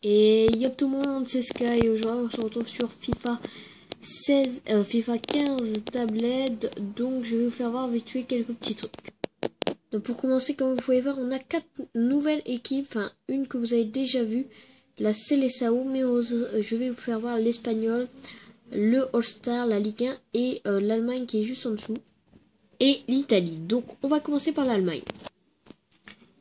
Et yo tout le monde, c'est Sky. Aujourd'hui, on se retrouve sur FIFA 15 tablette. Donc, je vais vous faire voir vite fait quelques petits trucs. Donc, pour commencer, comme vous pouvez voir, on a 4 nouvelles équipes. Enfin, une que vous avez déjà vue, la Seleção, mais je vais vous faire voir l'Espagnol, le All-Star, la Ligue 1 et l'Allemagne qui est juste en dessous. Et l'Italie. Donc, on va commencer par l'Allemagne.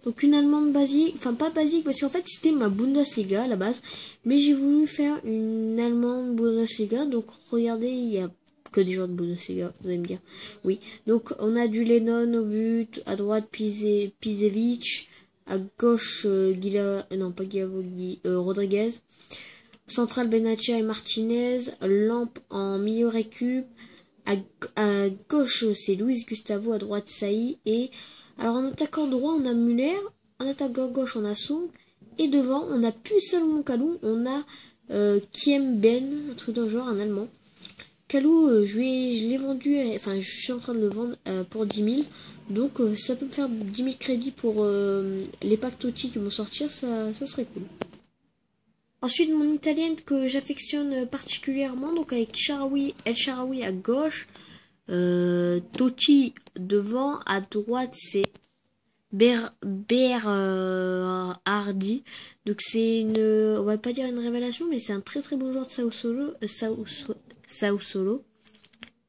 Donc une allemande basique, enfin pas basique parce qu'en fait c'était ma Bundesliga à la base, mais j'ai voulu faire une allemande Bundesliga. Donc regardez, il y a que des joueurs de Bundesliga, vous allez me dire. Oui, donc on a du Lennon au but, à droite Pizevic, à gauche Rodriguez, central Benatia et Martinez, Lampe en milieu récup, à gauche c'est Luis Gustavo, à droite Saï, et alors en attaquant droit on a Müller, en attaquant gauche on a Song, et devant on a plus seulement Kalou, on a Kiem Ben, un truc d'un genre, un allemand. Kalou, je l'ai vendu, enfin je suis en train de le vendre pour 10 000, donc ça peut me faire 10 000 crédits pour les packs Totti qui vont sortir, ça serait cool. Ensuite, mon italienne que j'affectionne particulièrement, donc avec El Shaarawy à gauche, Totti devant, à droite c'est Hardy. Donc c'est on va pas dire une révélation, mais c'est un très très bon joueur de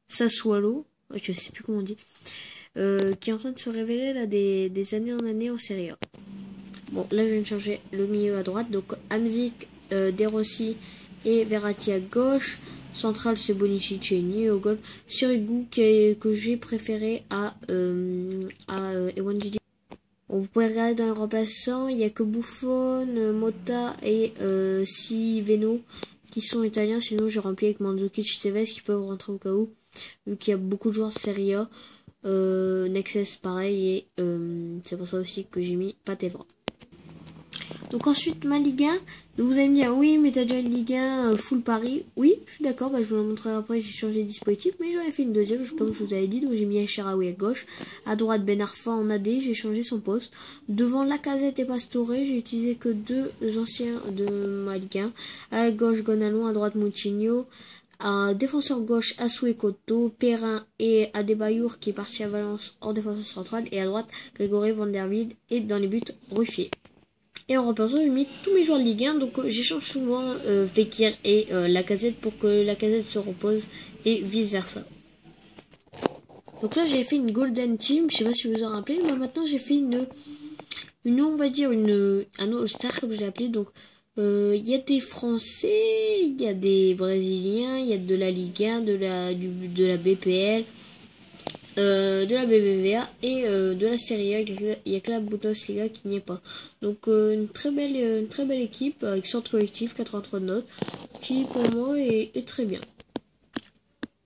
Sassuolo, je sais plus comment on dit, qui est en train de se révéler là des années en année en Serie A. Bon, là je viens de changer le milieu à droite, donc Hamsik, De Rossi et Verratti à gauche. Central c'est Bonucci Cheney au goal. Sirigu que j'ai préféré à Ewan Gidi. Vous pouvez regarder dans les remplaçants, il n'y a que Buffon, Motta et Siveno qui sont italiens. Sinon j'ai rempli avec Mandzukic, Tevez qui peuvent rentrer au cas où, vu qu'il y a beaucoup de joueurs de Serie A. Nexus pareil, et c'est pour ça aussi que j'ai mis Patevra. Donc ensuite ma Ligue 1, donc vous allez me dire oui mais t'as déjà une Ligue 1 full Paris. Oui, je suis d'accord, je vous la montrerai après, j'ai changé de dispositif, mais j'en ai fait une deuxième comme je vous avais dit. Donc j'ai mis El Shaarawy à gauche, à droite Ben Arfa en AD, j'ai changé son poste. Devant Lacazette et Pastore, j'ai utilisé que deux anciens de ma Ligue 1. À gauche Gonalon, à droite Moutinho. Un défenseur gauche Asue Koto, Perrin et Adebayor qui est parti à Valence en défenseur central, et à droite Grégory Van der Wiel, et dans les buts Ruffier. Et en remplaçant, j'ai mis tous mes joueurs de Ligue 1, donc j'échange souvent Fekir et Lacazette pour que Lacazette se repose et vice versa. Donc là j'ai fait une Golden Team, je sais pas si vous vous en rappelez, mais maintenant j'ai fait on va dire un All-Star comme je l'ai appelé. Donc il y a des Français, il y a des Brésiliens, il y a de la Ligue 1, de la BPL, de la BBVA et de la Serie A. Il y a que la Bundesliga qui n'y est pas. Donc une très belle équipe avec centre collectif, 83 notes, qui pour moi est très bien.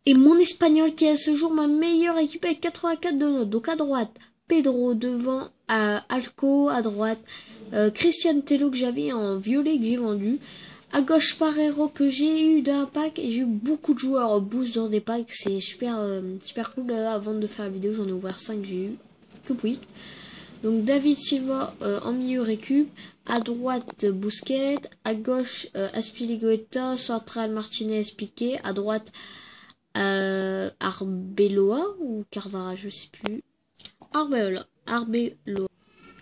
Et mon Espagnol qui est à ce jour ma meilleure équipe avec 84 de notes. Donc à droite Pedro, devant Alco, à droite Christian Tello que j'avais en violet que j'ai vendu. À gauche Parero que j'ai eu d'un pack, et j'ai eu beaucoup de joueurs boost dans des packs, c'est super cool. Avant de faire la vidéo j'en ai ouvert 5, j'ai eu que Pouic. Donc David Silva en milieu récup, à droite Busquets, à gauche Azpilicueta, central Martinez Piqué, à droite Arbeloa ou Carvara, je sais plus. Arbeloa.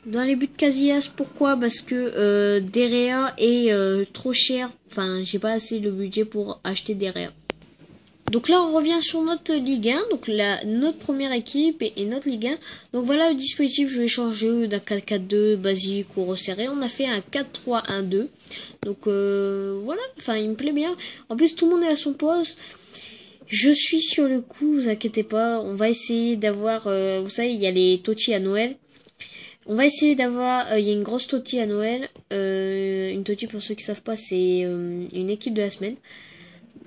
Dans les buts Casillas, pourquoi? Parce que Derrea est trop cher. Enfin, j'ai pas assez le budget pour acheter Derrea. Donc là, on revient sur notre Ligue 1. Donc notre première équipe et notre Ligue 1. Donc voilà le dispositif. Je vais changer d'un 4-4-2 basique ou resserré. On a fait un 4-3-1-2. Donc voilà. Enfin, il me plaît bien. En plus, tout le monde est à son poste. Je suis sur le coup, vous inquiétez pas. On va essayer d'avoir... vous savez, il y a les Totti à Noël. On va essayer d'avoir, il y a une grosse Totti à Noël. Une Totti, pour ceux qui savent pas, c'est une équipe de la semaine.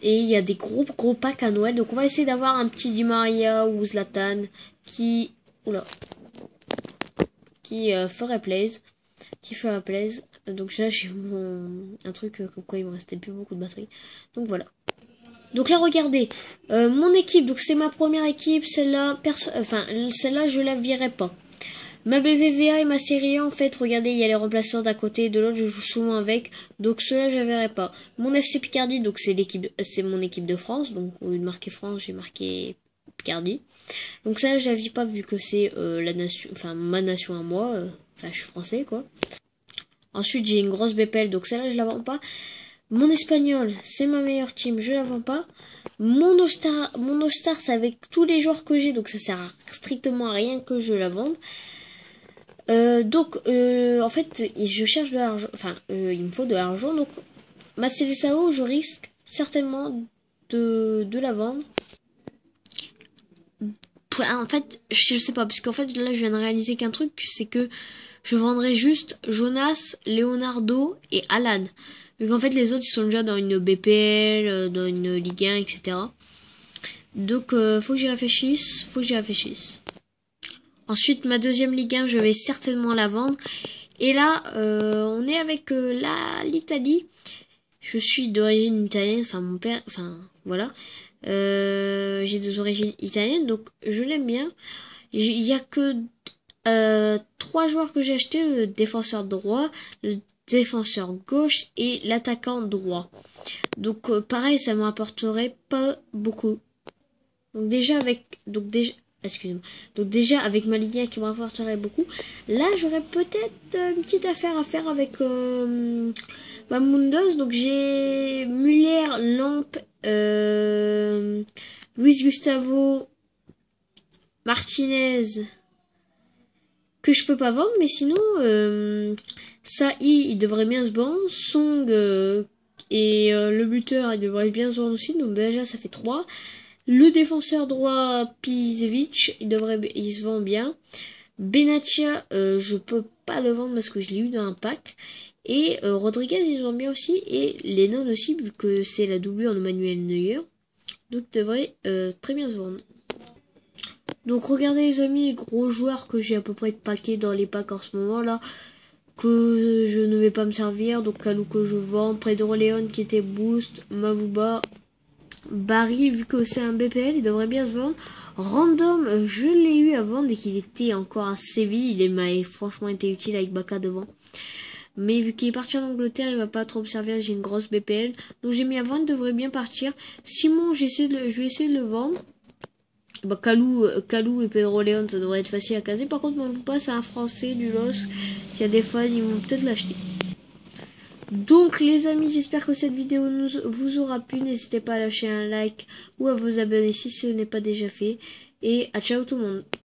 Et il y a des gros packs à Noël. Donc on va essayer d'avoir un petit Di Maria ou Zlatan qui ferait plaisir. Donc là j'ai un truc comme quoi il me restait plus beaucoup de batterie. Donc voilà. Donc là regardez, mon équipe, donc c'est ma première équipe. Celle-là, celle-là je la virerai pas. Ma BVVA et ma série A, en fait, regardez, il y a les remplaçants d'à côté, de l'autre, je joue souvent avec, donc cela, je ne verrai pas. Mon FC Picardie, donc c'est mon équipe de France, donc au lieu de marquer France, j'ai marqué Picardie. Donc ça, je la vis pas vu que c'est la nation, enfin ma nation à moi, enfin je suis français quoi. Ensuite, j'ai une grosse BPL, donc celle-là, je la vends pas. Mon espagnol, c'est ma meilleure team, je la vends pas. Mon All-Star, c'est avec tous les joueurs que j'ai, donc ça sert strictement à rien que je la vende. En fait, je cherche de l'argent, enfin, il me faut de l'argent, donc ma CDSAO, je risque certainement de la vendre. En fait, je sais pas, parce qu'en fait, là, je viens de réaliser qu'un truc, c'est que je vendrais juste Jonas, Leonardo et Alan. Vu qu'en fait, les autres, ils sont déjà dans une BPL, dans une Ligue 1, etc. Donc, faut que j'y réfléchisse, Ensuite, ma deuxième Ligue 1, je vais certainement la vendre. Et là, on est avec l'Italie. Je suis d'origine italienne, enfin, mon père, enfin, voilà. J'ai des origines italiennes, donc je l'aime bien. Il y a que 3 joueurs que j'ai acheté, le défenseur droit, le défenseur gauche et l'attaquant droit. Donc pareil, ça m'apporterait pas beaucoup. Donc déjà avec ma Ligue 1 qui m'apporterait beaucoup, là j'aurais peut-être une petite affaire à faire avec ma Mundos. Donc j'ai Muller, Lamp, Luis Gustavo, Martinez, que je peux pas vendre, mais sinon Saï, il devrait bien se vendre. Song et le buteur, il devrait bien se vendre aussi, donc déjà ça fait 3. Le défenseur droit Pizevic, il se vend bien. Benatia, je peux pas le vendre parce que je l'ai eu dans un pack. Et Rodriguez, il se vend bien aussi. Et Lennon aussi, vu que c'est la doublure de Manuel Neuer. Donc il devrait très bien se vendre. Donc regardez les amis, les gros joueurs que j'ai à peu près paqués dans les packs en ce moment là, que je ne vais pas me servir. Donc Kalou que je vends, Pedro Leon qui était boost, Mavuba, Barry vu que c'est un BPL, il devrait bien se vendre. Random, je l'ai eu à vendre et qu'il était encore à Séville, il m'a franchement été utile avec Baka devant. Mais vu qu'il est parti en Angleterre, il va pas trop me servir, j'ai une grosse BPL. Donc j'ai mis à vendre, il devrait bien partir. Simon, je vais essayer de le vendre. Bah, Kalou et Pedro Leon, ça devrait être facile à caser. Par contre, m'en vous pas, c'est un français du LOS. S'il y a des fans, ils vont peut-être l'acheter. Donc les amis, j'espère que cette vidéo vous aura plu. N'hésitez pas à lâcher un like ou à vous abonner si ce n'est pas déjà fait. Et à ciao tout le monde.